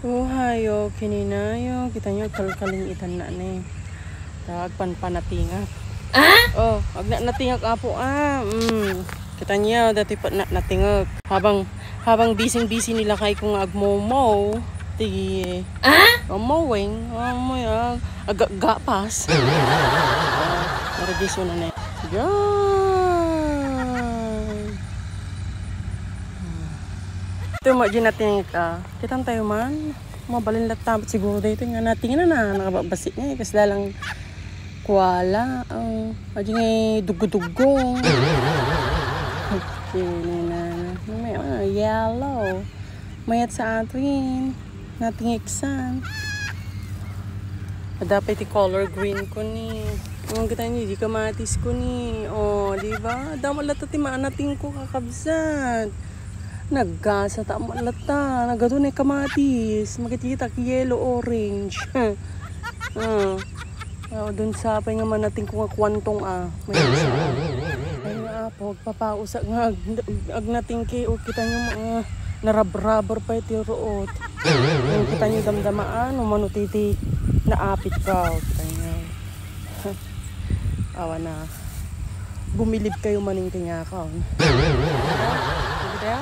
Hayo, kininayo. Kita nyo, kalkaling itan na ni. Tawag panpanatingak. Oh, wag na natingak apo Kita nyo, dati pa natingak. Habang busy nila kay kung agmomow. Tigi. Mowing. Moya. Agapas. Naradisyo na na. Yan. Ito mo, ginatingak ka. Kitang tayo man. Mabalin lahat siguro dito nga natingin na nakababasik niya. Kasi lalang kuwala. Adi nga dugo-dugo. Okay, may yellow. Mayat sa atin. Nating iksan. Dapat i-color green ko ni. Kita niyo, di kamatis ko ni. Diba? Damo lata ti maanating ko kakabsat. Naggasa ta malata. Nagado na kamatis. Makikita ki yellow orange. Doon sa pa nga manating ko nga kwantong May ay nga po papausa nga agnating ki kita niyo mga narab-rubber pa iti root. Kita niyo damdamaan manutiti naapit ka. Kita niyo. Awa na. Bumilib kayo maning tingakaw. Kita?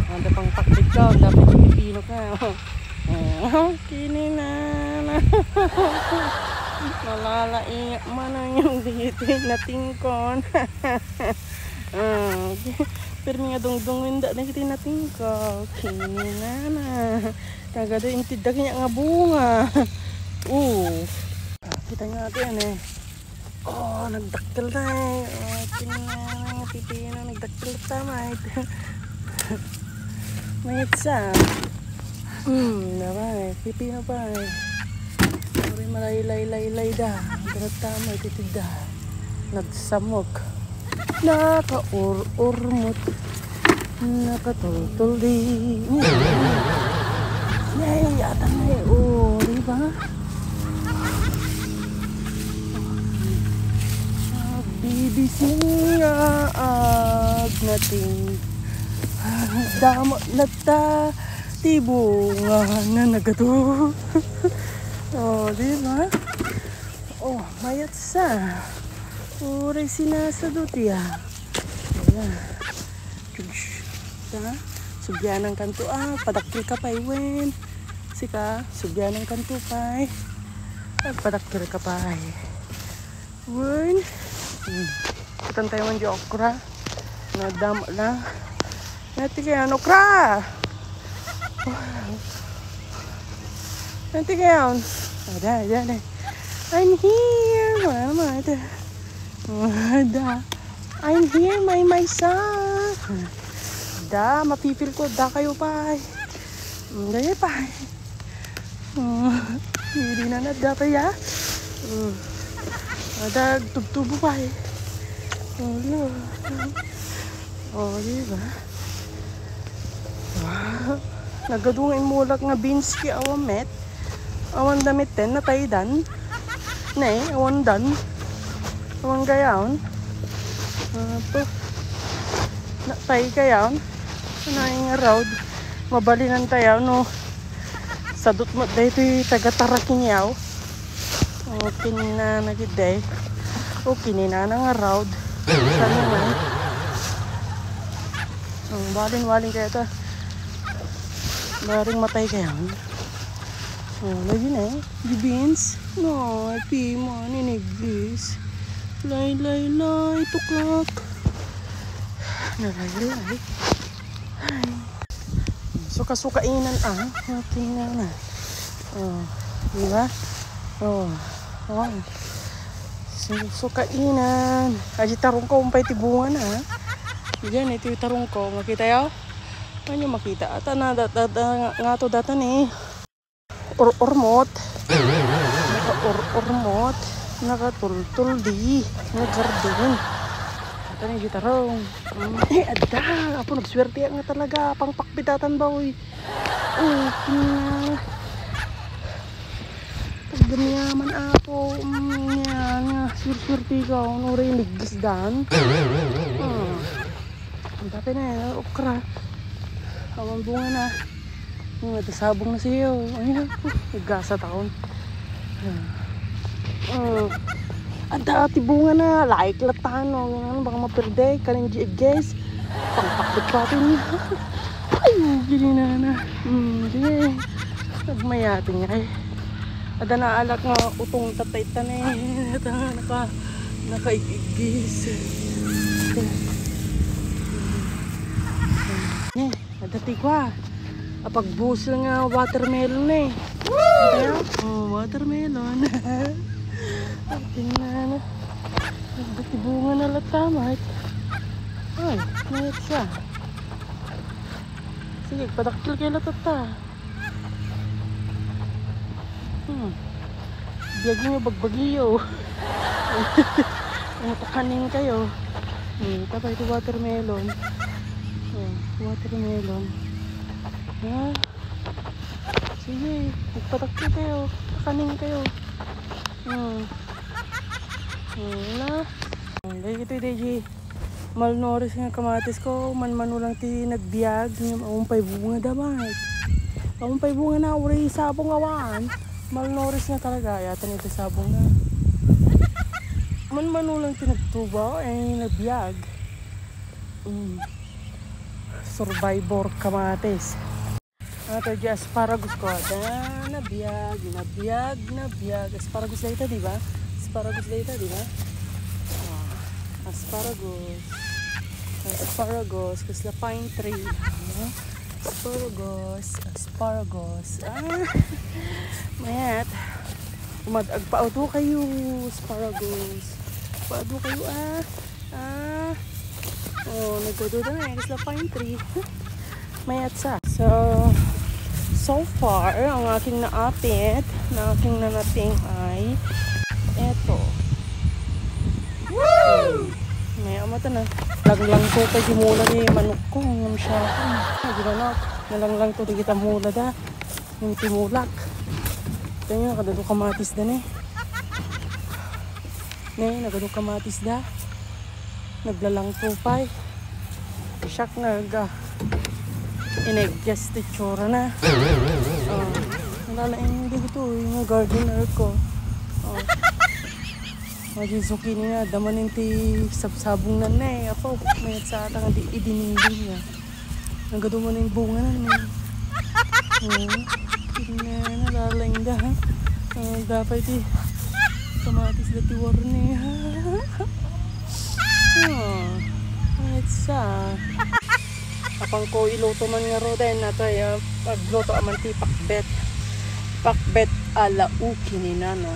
Anda pang paklik ka, dapat Pilipino ka. Kini na. Malalaingat man ang yung dihitin na tingkon. Pero nga dong winda na kita natin ko. Kini na. Tagado intidag niya nga bunga. Kita nga natin nagdaktil na Kini na pipino nagdaktil tamay. Mayat sa. Naman pipino pa Uri malay da. Ganat tamay titida. Nagsamok. Naka-urmot. Nakatultul di. Yay, ata na diba? Bibising nating damo lata tibunga na nagado. Diba? Mayat sa. Uray sinasadot ya. Ayan. Sugyan ng kanto padakil ka pa iwen. Sika, sugyan ng kanto pa padakil ka pa Wen. Kitang tayo man di okra. Nadamo lang. Nati kaya okra. Nati kaya Ada. I'm here. I'm here, my son. Mapipil ko. Kayo pa. Daya pa. Hindi na pa ya. Ada tubtubo pa diba? Nagadungin mulak nga binski awamet. Awan damit ten nataydan. Awan dan. Awan gayaon. Natay gayaon. Naing road. Mabalinan tayo sadot mo dahito taga-taraking yaw. Kinina na giday. Kinina na nga road. Saan naman? Walin kaya ito. Baring matay gayaon. Lagi na di beans. Pimo, niniglis. Lay, tukak. Nalay. Suka-sukainan tingnan na. Diba? Sukainan. Kasi tarong ko umpay tibungan Diyan, ito yung tarong ko. Makita yaw? Ano makita? Ata na nga to data ni. Urmot. Naka-urmot. Nakatultul di. Nagardin. Ito na yung gitarong. Ada. Apo nagswerte nga talaga. Pangpakbitatan ba Ganyaman ako. Swerte ka. Nuri yung liglisdan. Ang dati na okra. Awang bunga na. Sabong na siya. Ayan. Nagasa taon. Ang dati bunga na. Like latan. Baka maperde. Kanin guys. Pangpakot pa ito niya. Ay, gini na. Gini. Nagmayatin niya eh. Ada na alak nga utong tatay-tan eh. Nakaigigis. Dati ko pagbusil nga watermelon eh. Watermelon. Tingnan na. Dati bunga na latamat. Ay, mayat siya. Sige, padakil kayo latata. Biyag nyo bagbagiyo. Pakanin kayo. Tapay ito watermelon. Watermelon. Sige, magpatakti kayo. Pakanin kayo. Wala. Dahil ito Deji. Malnourished nga kamatis ko. Manmanulang ti nagbiag. Aumpay bunga damay. Aumpay bunga na. Uri sabong awan. Malnourished nga talaga. Yatan ito sabong na. Manmanulang ti nagtuba. Nagbiag. Survivor kamatis. Ito di asparagus ko. Nabiyag. Asparagus na ito, diba? Asparagus. Kasla pine tree. Asparagus. Mayat. Umadagpaauto kayo. Asparagus. Paado kayo nagdududa na kasla pine tree. Mayat sa. So far, ang aking naapit, na aking nanating ay eto. May amata na. Langlang to kay simula di manok ko. Ang siya ko. Nagilanap. Nalanglang to di kita mula da. Yung timulak. Ito nyo, nakadado kamatis da ne. Nakadado kamatis da. Naglalang tupay. Siyak inegjas titsura na. Nalalain dito yung gardener ko. Maging zucchini na, damanin ti sabsabong na na eh. Ako, may sa atang idinindin niya. Nagaduman yung bunga na niya. Nalalain da ha. Dapat ti kamatis na tiwar niya. May sa apang ko iluto man nga roden na to pagluto aman ti pakbet ala uki ni nana.